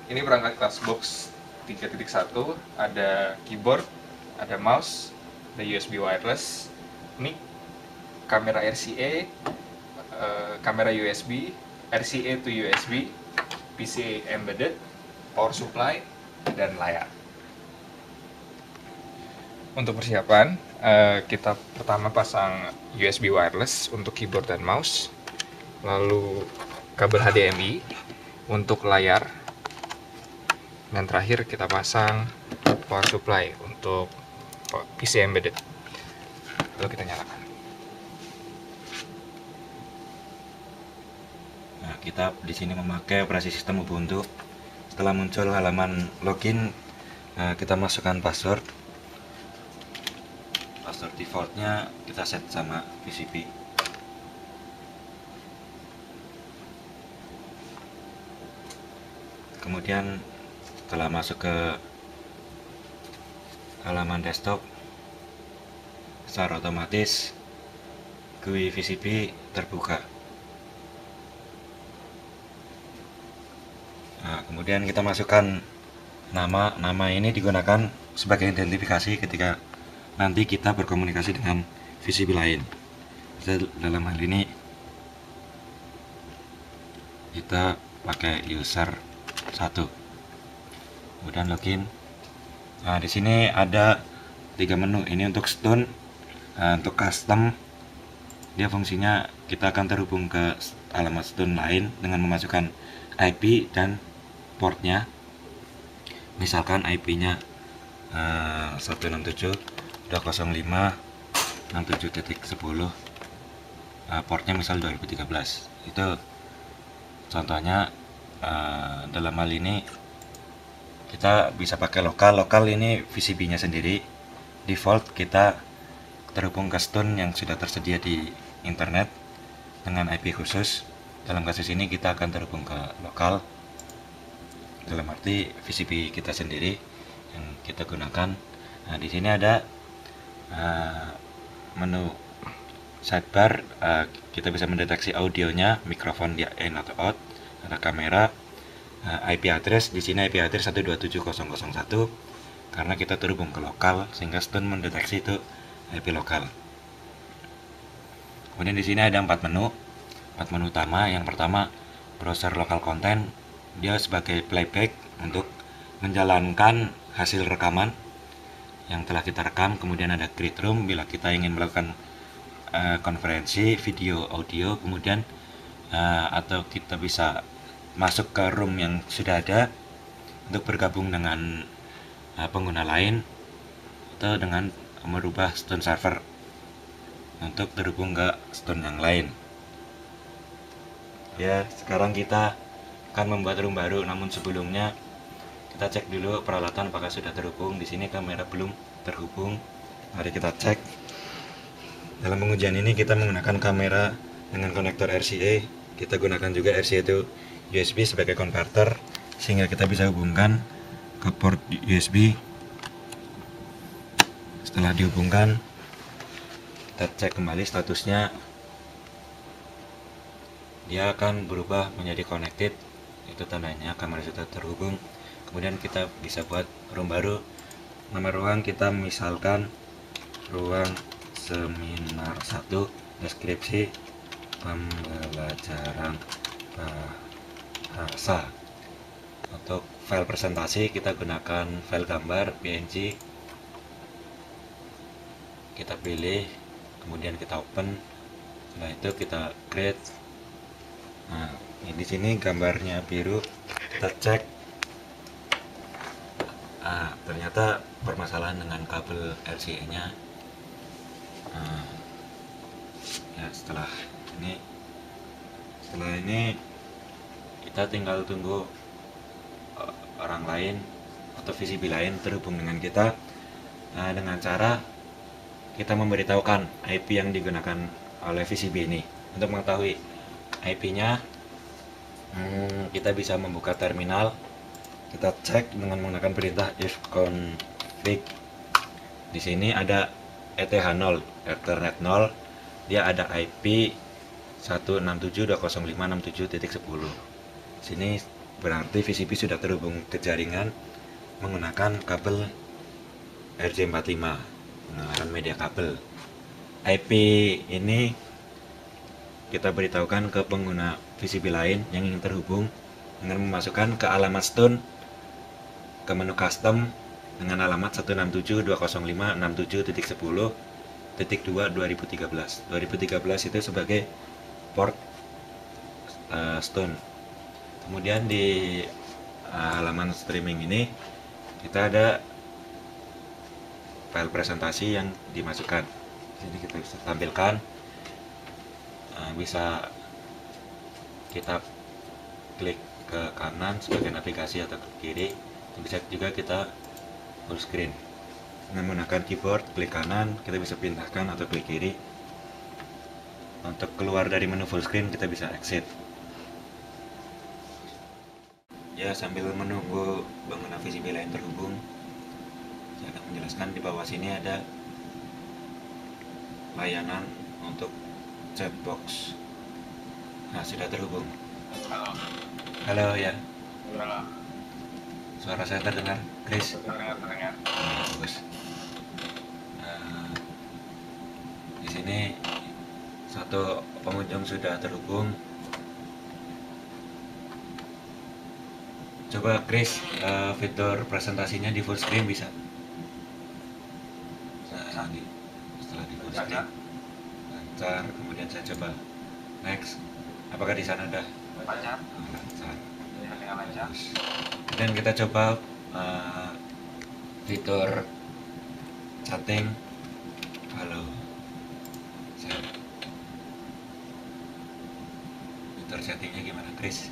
Ini perangkat kelas box 3.1, ada keyboard, ada mouse, ada USB wireless, mic, kamera RCA, kamera USB, RCA to USB, PCA embedded, power supply, dan layar. Untuk persiapan, kita pertama pasang USB wireless untuk keyboard dan mouse, lalu kabel HDMI untuk layar, dan terakhir kita pasang power supply untuk PC embedded. Lalu kita nyalakan. Nah, kita di sini memakai operasi sistem Ubuntu. Setelah muncul halaman login, kita masukkan password. Password defaultnya kita set sama PCB. Kemudian setelah masuk ke halaman desktop, secara otomatis GUI PCB terbuka. Nah, kemudian kita masukkan nama ini digunakan sebagai identifikasi ketika nanti kita berkomunikasi dengan PCB lain. Dalam hal ini kita pakai user 1. Kemudian login. Nah, di sini ada 3 menu. Ini untuk stun, untuk custom. Dia fungsinya kita akan terhubung ke alamat stun lain dengan memasukkan IP dan portnya. Misalkan IP-nya 167.205.67.10, portnya misal 2013. Itu contohnya. Dalam hal ini kita bisa pakai lokal ini PCB nya sendiri. Default kita terhubung ke stun yang sudah tersedia di internet dengan IP khusus. Dalam kasus ini kita akan terhubung ke lokal, dalam arti PCB kita sendiri yang kita gunakan. Nah, di sini ada menu sidebar. Kita bisa mendeteksi audionya, mikrofon dia in atau out, ada kamera, IP address. Di sini IP address 127.0.0.1 karena kita terhubung ke lokal sehingga stun mendeteksi itu IP lokal. Kemudian di sini ada 4 menu utama. Yang pertama, browser local content. Dia sebagai playback untuk menjalankan hasil rekaman yang telah kita rekam. Kemudian ada create room bila kita ingin melakukan konferensi video audio. Kemudian atau kita bisa masuk ke room yang sudah ada untuk bergabung dengan pengguna lain, atau dengan merubah stun server untuk terhubung ke stun yang lain. Ya, sekarang kita akan membuat room baru, namun sebelumnya kita cek dulu peralatan apakah sudah terhubung. Di sini kamera belum terhubung. Mari kita cek. Dalam pengujian ini kita menggunakan kamera dengan konektor RCA. Kita gunakan juga RCA itu USB sebagai konverter sehingga kita bisa hubungkan ke port USB. Setelah dihubungkan, kita cek kembali statusnya. Dia akan berubah menjadi connected, itu tandanya kamera sudah terhubung. Kemudian kita bisa buat room baru. Nama ruang kita misalkan ruang seminar 1, deskripsi pembelajaran bahasa. Untuk file presentasi kita gunakan file gambar PNG. Kita pilih, kemudian kita open. Setelah itu kita create. Nah, di sini gambarnya biru. Kita cek. Ternyata permasalahan dengan kabel RCA-nya. Ya, setelah ini kita tinggal tunggu orang lain atau PCB lain terhubung dengan kita, dengan cara kita memberitahukan IP yang digunakan oleh PCB ini. Untuk mengetahui IP-nya, kita bisa membuka terminal. Kita cek dengan menggunakan perintah ifconfig. Di sini ada ETH0, Ethernet 0. Dia ada IP 167.205.67.10. Sini berarti VCP sudah terhubung ke jaringan menggunakan kabel RJ45 menggunakan media kabel. IP ini kita beritahukan ke pengguna VCP lain yang ingin terhubung dengan memasukkan ke alamat stone ke menu custom dengan alamat 167.205.67.10.2 2013 itu sebagai port stone. Kemudian di halaman streaming ini kita ada file presentasi yang dimasukkan. Jadi kita bisa tampilkan, bisa kita klik ke kanan sebagai navigasi atau ke kiri. Bisa juga kita full screen dengan menggunakan keyboard, klik kanan kita bisa pindahkan atau klik kiri. Untuk keluar dari menu full screen kita bisa exit. Ya, sambil menunggu pengguna VCP lain terhubung, saya akan menjelaskan di bawah sini ada layanan untuk chatbox. Nah, sudah terhubung. Halo. Halo ya, Halo. suara saya terdengar, Chris? Terdengar. Bagus. Di sini satu pengunjung sudah terhubung. Coba Chris, fitur presentasinya di full screen bisa? Setelah di full screen lancar, kemudian saya coba next. Apakah di sana ada? Lancar. Lancar. Lancar. Dan kita coba fitur chatting. Halo. Fitur chattingnya gimana, Chris?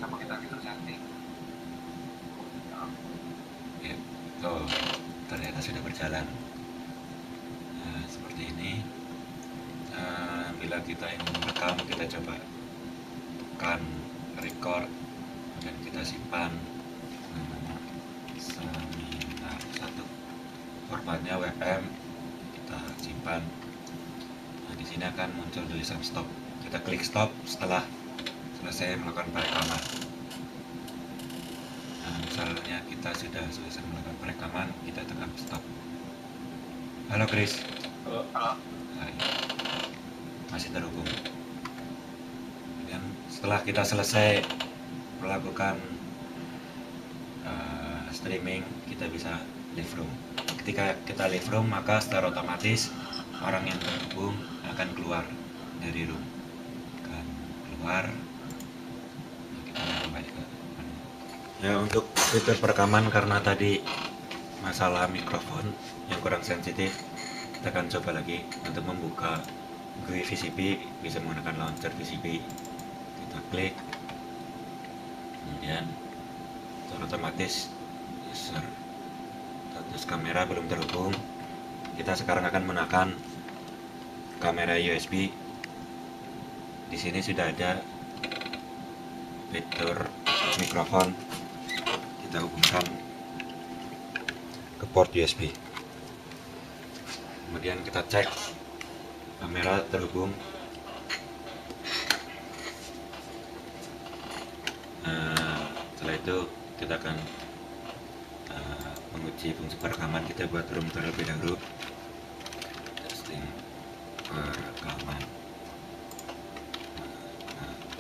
Coba kita fitur chatting. Ya, oh, ternyata sudah berjalan. Seperti ini. Bila kita ingin merekam, kita coba tekan record dan kita simpan seminar 1. Formatnya WM, kita simpan. Nah, di sini akan muncul tulisan stop. Kita klik stop setelah selesai melakukan perekaman. Nah, misalnya kita sudah selesai melakukan perekaman, kita tekan stop. Halo Chris. Halo. Hai. Masih terhubung. Kemudian setelah kita selesai melakukan streaming, kita bisa leave room. Ketika kita leave room, maka secara otomatis orang yang terhubung akan keluar dari room. Akan keluar. Kita kembali ke menu. Ya, untuk fitur perekaman karena tadi masalah mikrofon yang kurang sensitif, kita akan coba lagi untuk membuka GUI VCP. Bisa menggunakan launcher VCP. Kita klik, kemudian otomatis user status kamera belum terhubung. Kita sekarang akan menekan kamera USB. Di sini sudah ada fitur mikrofon. Kita hubungkan ke port USB. Kemudian kita cek kamera terhubung. Setelah itu kita akan menguji fungsi perekaman. Kita buat room terlebih dahulu. Testing perekaman.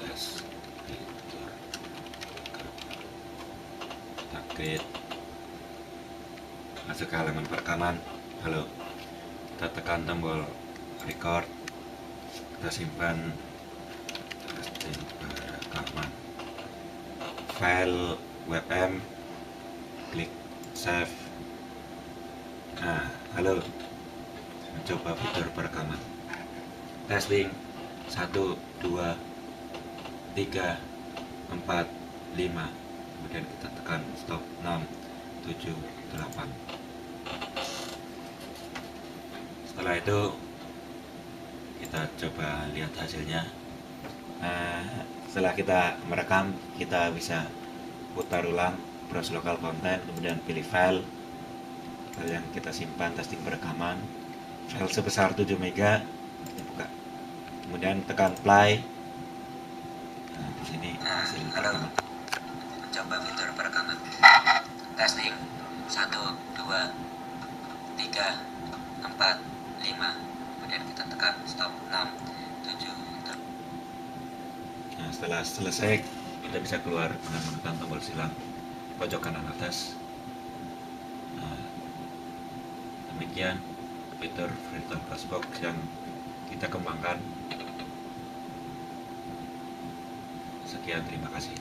Tes fitur kita create, masuk ke halaman perekaman. Halo, kita tekan tombol record, kita simpan testing perekaman, file WebM, klik save. Nah, halo, mencoba fitur perekaman. Testing 1, 2, 3, 4, 5. Kemudian kita tekan stop. 6, 7, 8. Setelah itu kita coba lihat hasilnya. Setelah kita merekam, kita bisa putar ulang, browse lokal konten, kemudian pilih file yang kita simpan testing perekaman. File sebesar 7 MB kita buka, kemudian tekan play. Nah, di sini hasil perekaman. coba fitur perekaman. Testing 1, 2, 3, 4, 5. Kemudian kita tekan stop 6, 7. Nah, setelah selesai kita bisa keluar dengan menekan tombol silang pojok kanan atas. Nah, demikian fitur Freetown Crossbox yang kita kembangkan. Sekian, terima kasih.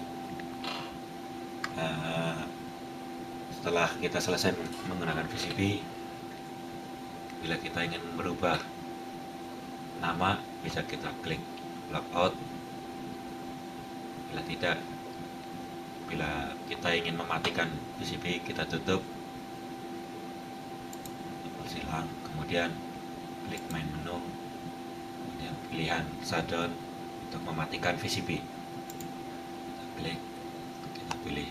Setelah kita selesai menggunakan VCP, bila kita ingin merubah nama, bisa kita klik logout. Bila tidak, bila kita ingin mematikan VCP, kita tutup tombol silang, kemudian klik main menu, kemudian pilihan shutdown untuk mematikan VCP. Kita klik, kita pilih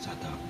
shutdown.